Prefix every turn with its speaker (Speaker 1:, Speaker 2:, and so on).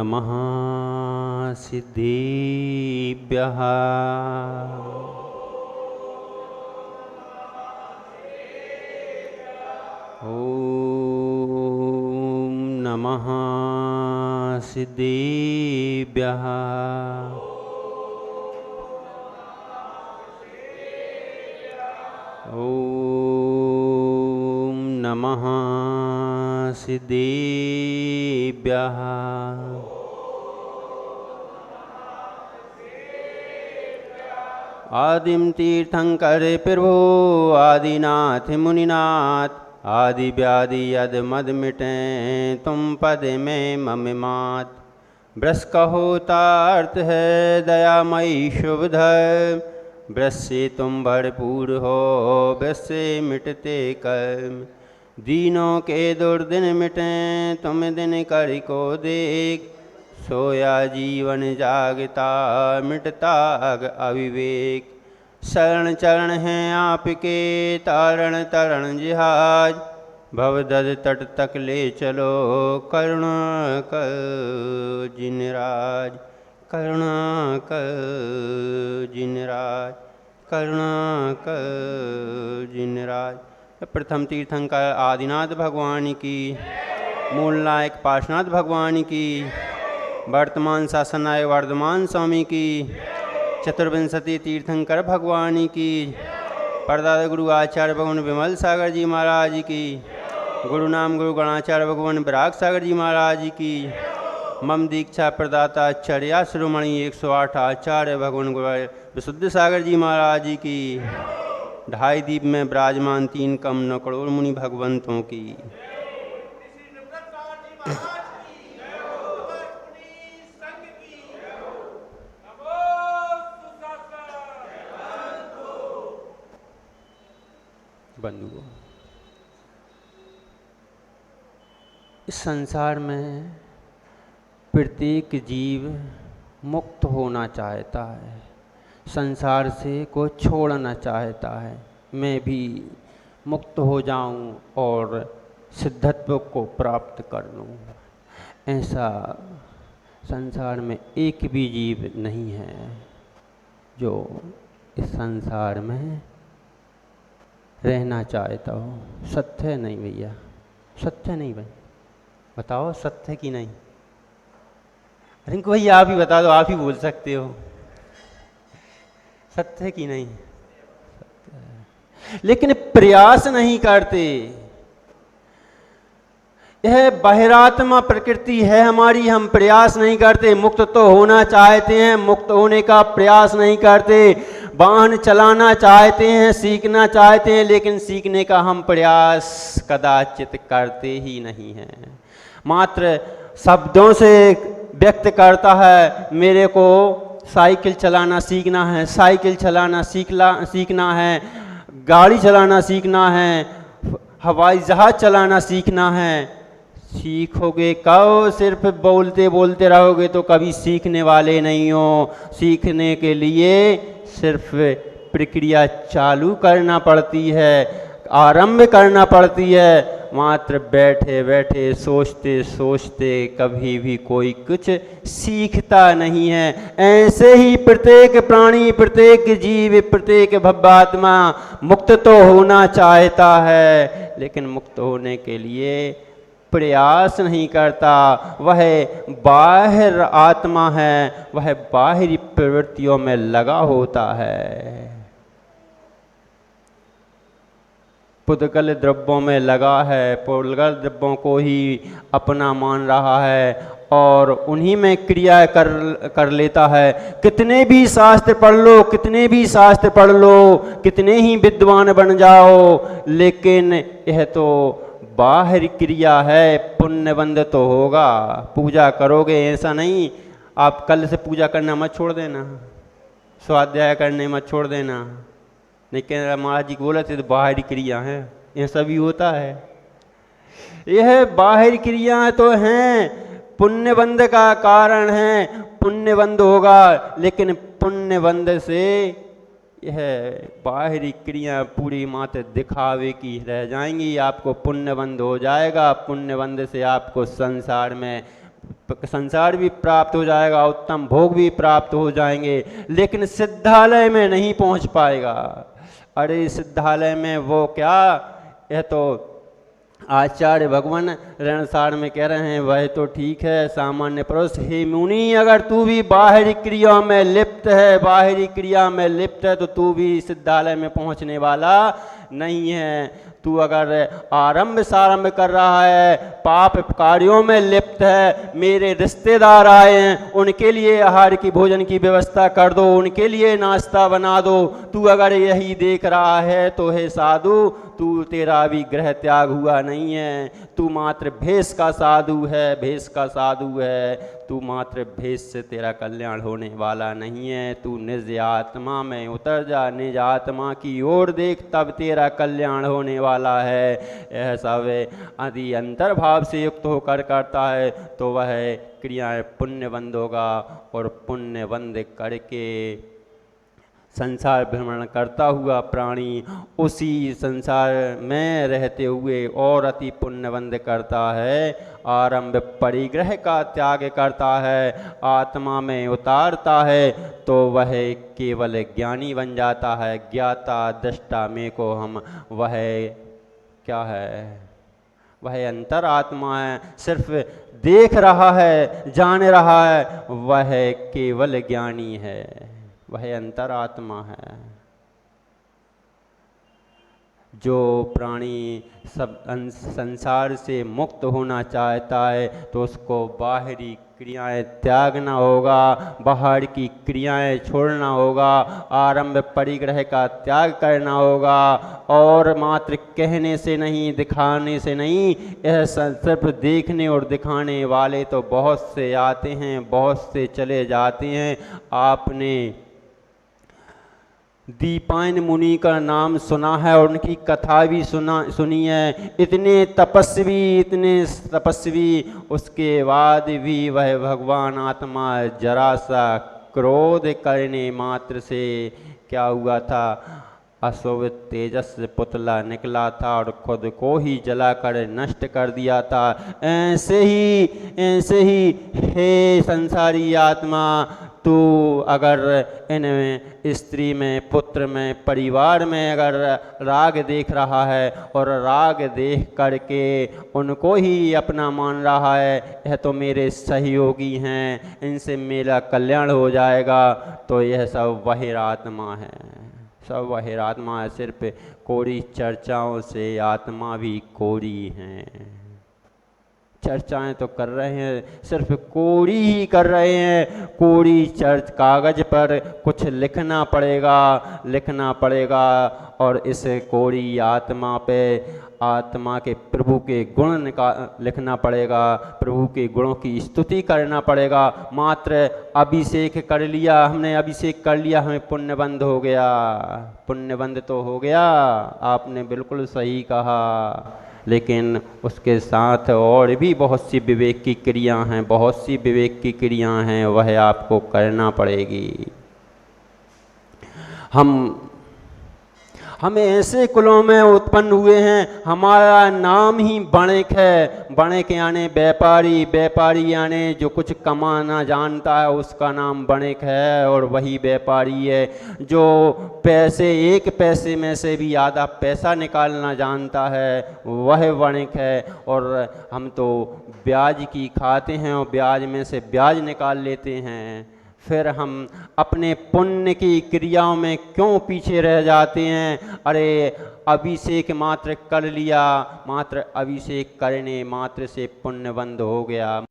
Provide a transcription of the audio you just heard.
Speaker 1: नमः सिद्धेभ्यः। ॐ नमः सिद्धेभ्यः। ॐ नमः सिद्धेभ्यः। आदिम तीर्थंकर प्रभो आदिनाथ मुनिनाथ, आदि व्याधि यद मद मिटें तुम पद में मम मात। ब्रस कहो तार्थ है दयामयी शुभधर्म, ब्रस से तुम भरपूर हो ब्रस से मिटते कर्म। दीनों के दुर्दिन मिटें तुम दिन कर को देख, सोया जीवन जागता मिटता अविवेक। शरण चरण हैं आपके तारण तरण जिहाज, भवदद तट तक ले चलो करुणा कर जिनराज। करुणा कर जिनराज, करुणा कर जिनराज। प्रथम तीर्थंकर आदिनाथ भगवान की, मूल नायक पार्श्वनाथ भगवान की, वर्तमान शासन नायक वर्धमान स्वामी की, चतुर्विंशति तीर्थंकर भगवान की, परदादा गुरु आचार्य भगवान विमल सागर जी महाराज की, गुरु नाम गुरु गणाचार्य भगवान विराग सागर जी महाराज की, मम दीक्षा प्रदाता आचार्य शिरोमणि 108 आचार्य भगवान गुरु विशुद्ध सागर जी महाराज की, ढाई दीप में विराजमान 3 कम 9 करोड़ मुनि भगवंतों की। बंधुओं, इस संसार में प्रत्येक जीव मुक्त होना चाहता है, संसार से को छोड़ना चाहता है। मैं भी मुक्त हो जाऊं और सिद्धत्व को प्राप्त कर लूं। ऐसा संसार में एक भी जीव नहीं है जो इस संसार में रहना चाहता हो। सत्य है नहीं भैया? सत्य नहीं भाई? बताओ सत्य कि नहीं? रिंकू भैया आप ही बता दो, आप ही बोल सकते हो। सत्य कि नहीं? सत्य है, लेकिन प्रयास नहीं करते। यह बहिरात्मा प्रकृति है हमारी, हम प्रयास नहीं करते। मुक्त तो होना चाहते हैं, मुक्त होने का प्रयास नहीं करते। वाहन चलाना चाहते हैं, सीखना चाहते हैं, लेकिन सीखने का हम प्रयास कदाचित करते ही नहीं हैं। मात्र शब्दों से व्यक्त करता है, मेरे को साइकिल चलाना सीखना है, साइकिल चलाना सीखना है, गाड़ी चलाना सीखना है, हवाई जहाज चलाना सीखना है। सीखोगे कब? सिर्फ बोलते बोलते रहोगे तो कभी सीखने वाले नहीं हो। सीखने के लिए सिर्फ प्रक्रिया चालू करना पड़ती है, आरंभ करना पड़ती है। मात्र बैठे बैठे सोचते सोचते कभी भी कोई कुछ सीखता नहीं है। ऐसे ही प्रत्येक प्राणी, प्रत्येक जीव, प्रत्येक भव्यात्मा मुक्त तो होना चाहता है, लेकिन मुक्त होने के लिए प्रयास नहीं करता। वह बाहर आत्मा है, वह बाहरी प्रवृत्तियों में लगा होता है, पुद्गल द्रव्यों में लगा है, पुद्गल द्रव्यों को ही अपना मान रहा है और उन्हीं में क्रिया कर लेता है। कितने भी शास्त्र पढ़ लो, कितने भी शास्त्र पढ़ लो, कितने ही विद्वान बन जाओ, लेकिन यह तो बाहरी क्रिया है। पुण्यबंध तो होगा, पूजा करोगे, ऐसा नहीं आप कल से पूजा करना मत छोड़ देना, स्वाध्याय करने मत छोड़ देना। लेकिन महाराज जी बोले थे तो बाहरी क्रिया है, ऐसा भी होता है। यह बाहरी क्रिया तो हैं, पुण्यबंध का कारण है। पुण्यबंध होगा, लेकिन पुण्यबंध से यह बाहरी क्रिया पूरी मात्र दिखावे की रह जाएंगी। आपको पुण्यबंध हो जाएगा, पुण्यबंध से आपको संसार में संसार भी प्राप्त हो जाएगा, उत्तम भोग भी प्राप्त हो जाएंगे, लेकिन सिद्धालय में नहीं पहुंच पाएगा। अरे सिद्धालय में वो क्या, यह तो आचार्य भगवान रणसार में कह रहे हैं, वह तो ठीक है सामान्य पुरुष। हे मुनि, अगर तू भी बाहरी क्रिया में लिप्त है, बाहरी क्रिया में लिप्त है, तो तू भी सिद्धालय में पहुंचने वाला नहीं है। तू अगर आरंभ सारंभ कर रहा है, पाप कार्यों में लिप्त है, मेरे रिश्तेदार आए हैं, उनके लिए आहार की भोजन की व्यवस्था कर दो, उनके लिए नाश्ता बना दो, तू अगर यही देख रहा है तो हे साधु, तू तेरा अभी ग्रह त्याग हुआ नहीं है। तू मात्र भेष का साधु है, भेष का साधु है। तू मात्र भेष से तेरा कल्याण होने वाला नहीं है। तू निज आत्मा में उतर जा, निज आत्मा की ओर देख, तब तेरा कल्याण होने वाला है। यह सब यदि अंतर्भाव से युक्त होकर करता है तो वह क्रियाएं पुण्यबंध होगा, और पुण्यबंध करके संसार भ्रमण करता हुआ प्राणी उसी संसार में रहते हुए और अति पुण्यबंध करता है, आरंभ परिग्रह का त्याग करता है, आत्मा में उतारता है, तो वह केवल ज्ञानी बन जाता है। ज्ञाता दृष्टा में को हम, वह क्या है, वह अंतर आत्मा है, सिर्फ देख रहा है, जान रहा है, वह केवल ज्ञानी है, वह अंतरात्मा है। जो प्राणी सब संसार से मुक्त होना चाहता है तो उसको बाहरी क्रियाएं त्यागना होगा, बाहर की क्रियाएं छोड़ना होगा, आरंभ परिग्रह का त्याग करना होगा, और मात्र कहने से नहीं, दिखाने से नहीं। यह सिर्फ देखने और दिखाने वाले तो बहुत से आते हैं, बहुत से चले जाते हैं। आपने दीपायन मुनि का नाम सुना है और उनकी कथा भी सुनी है। इतने तपस्वी, उसके बाद भी वह भगवान आत्मा जरा सा क्रोध करने मात्र से क्या हुआ था, अशोभित तेजस पुतला निकला था और खुद को ही जलाकर नष्ट कर दिया था। ऐसे ही हे संसारी आत्मा, तू अगर इन स्त्री में, पुत्र में, परिवार में अगर राग देख रहा है और राग देख करके उनको ही अपना मान रहा है, यह तो मेरे सहयोगी हैं, इनसे मेरा कल्याण हो जाएगा, तो यह सब बहिरात्मा है, सब बहिरात्मा है। सिर्फ कोरी चर्चाओं से आत्मा भी कोरी हैं। चर्चाएं तो कर रहे हैं, सिर्फ कोरी ही कर रहे हैं। कोरी चर्च, कागज पर कुछ लिखना पड़ेगा, और इस कोरी आत्मा पे आत्मा के प्रभु के गुण लिखना पड़ेगा, प्रभु के गुणों की स्तुति करना पड़ेगा। मात्र अभिषेक कर लिया, हमने अभिषेक कर लिया, हमें पुण्यबंध हो गया, पुण्यबंध तो हो गया, आपने बिल्कुल सही कहा। लेकिन उसके साथ और भी बहुत सी विवेक की क्रिया हैं, बहुत सी विवेक की क्रिया हैं, वह आपको करना पड़ेगी। हम ऐसे कुलों में उत्पन्न हुए हैं, हमारा नाम ही बणिक है। बणिक यानी व्यापारी, व्यापारी यानी जो कुछ कमाना जानता है उसका नाम बणिक है, और वही व्यापारी है। जो पैसे, एक पैसे में से भी आधा पैसा निकालना जानता है वह बणिक है। और हम तो ब्याज की खाते हैं और ब्याज में से ब्याज निकाल लेते हैं। फिर हम अपने पुण्य की क्रियाओं में क्यों पीछे रह जाते हैं? अरे अभिषेक मात्र कर लिया, मात्र अभिषेक करने मात्र से पुण्यबंध हो गया।